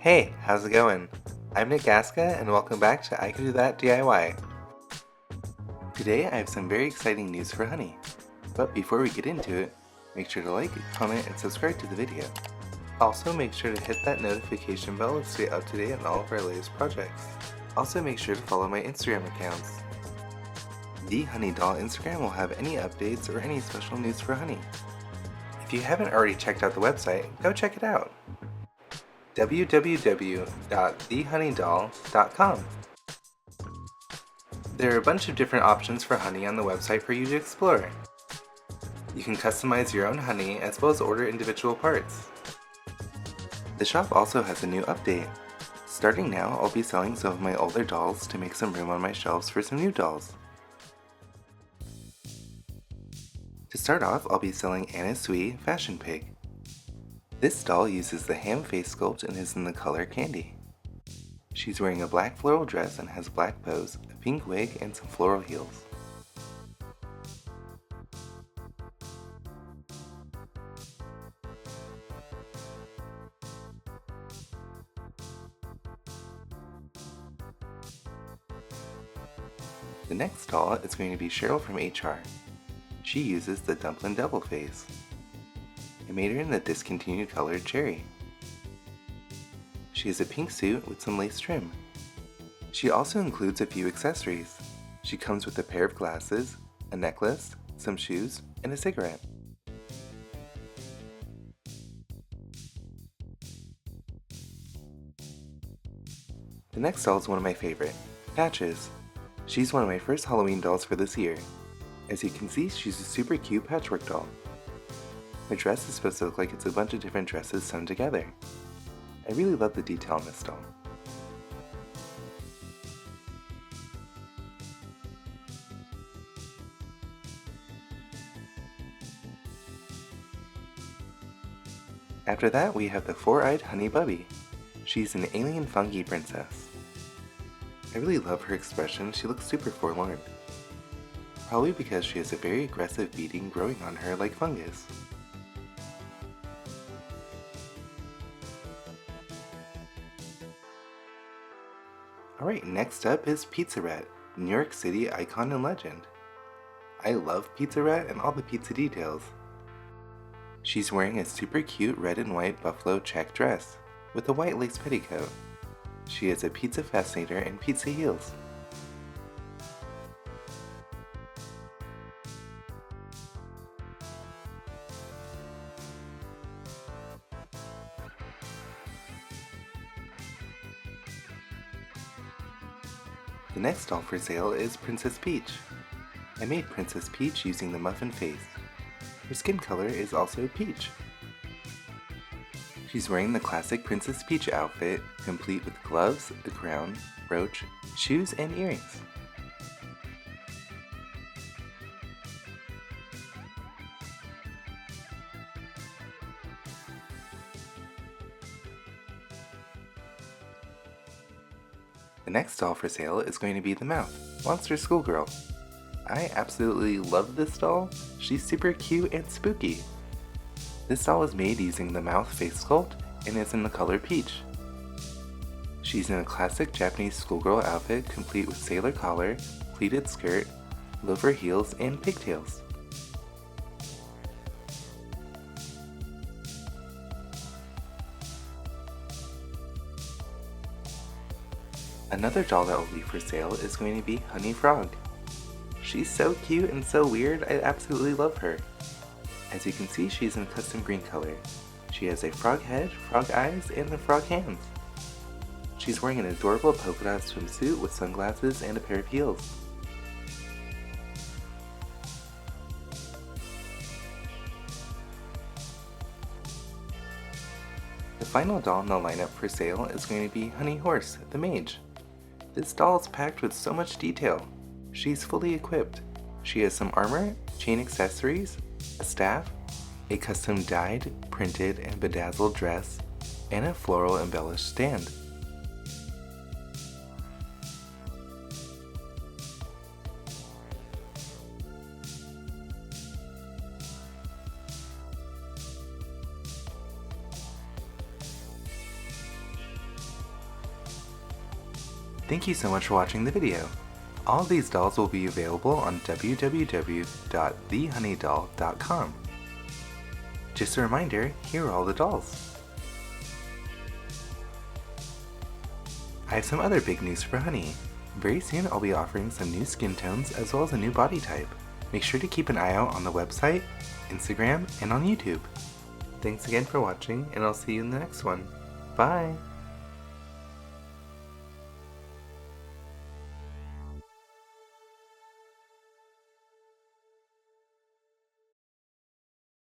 Hey, how's it going? I'm Nick Gaska and welcome back to I Can Do That DIY. Today I have some very exciting news for honey. But before we get into it, make sure to like, comment, and subscribe to the video. Also make sure to hit that notification bell to stay up to date on all of our latest projects. Also make sure to follow my Instagram accounts. The Honey Doll Instagram will have any updates or any special news for honey. If you haven't already checked out the website, go check it out. www.thehoneydoll.com. There are a bunch of different options for honey on the website for you to explore. You can customize your own honey as well as order individual parts. The shop also has a new update. Starting now, I'll be selling some of my older dolls to make some room on my shelves for some new dolls. To start off, I'll be selling Anna Sui Fashion Pig. This doll uses the ham face sculpt and is in the color Candy. She's wearing a black floral dress and has black bows, a pink wig, and some floral heels. The next doll is going to be Cheryl from HR. She uses the Dumpling Devil face. I made her in the discontinued color Cherry. She has a pink suit with some lace trim. She also includes a few accessories. She comes with a pair of glasses, a necklace, some shoes, and a cigarette. The next doll is one of my favorite, Patches. She's one of my first Halloween dolls for this year. As you can see, she's a super cute patchwork doll. Her dress is supposed to look like it's a bunch of different dresses sewn together. I really love the detail on this doll. After that, we have the four-eyed Honey Bubby. She's an alien fungi princess. I really love her expression. She looks super forlorn. Probably because she has a very aggressive beating growing on her like fungus. Alright, next up is Pizza Rat, New York City icon and legend. I love Pizza Rat and all the pizza details. She's wearing a super cute red and white buffalo check dress with a white lace petticoat. She has a pizza fascinator and pizza heels. The next doll for sale is Princess Peach. I made Princess Peach using the muffin face. Her skin color is also peach. She's wearing the classic Princess Peach outfit, complete with gloves, a crown, brooch, shoes, and earrings. The next doll for sale is going to be the Mouth, Monster Schoolgirl. I absolutely love this doll. She's super cute and spooky. This doll was made using the Mouth face sculpt and is in the color peach. She's in a classic Japanese schoolgirl outfit complete with sailor collar, pleated skirt, loafer heels, and pigtails. Another doll that will be for sale is going to be Honey Frog. She's so cute and so weird, I absolutely love her. As you can see, she's in custom green color. She has a frog head, frog eyes, and the frog hands. She's wearing an adorable polka dot swimsuit with sunglasses and a pair of heels. The final doll in the lineup for sale is going to be Honey Horse, the Mage. This doll is packed with so much detail. She's fully equipped. She has some armor, chain accessories, a staff, a custom dyed, printed, and bedazzled dress, and a floral embellished stand. Thank you so much for watching the video. All of these dolls will be available on www.thehoneydoll.com. Just a reminder, here are all the dolls. I have some other big news for Honey. Very soon I'll be offering some new skin tones as well as a new body type. Make sure to keep an eye out on the website, Instagram, and on YouTube. Thanks again for watching, and I'll see you in the next one. Bye!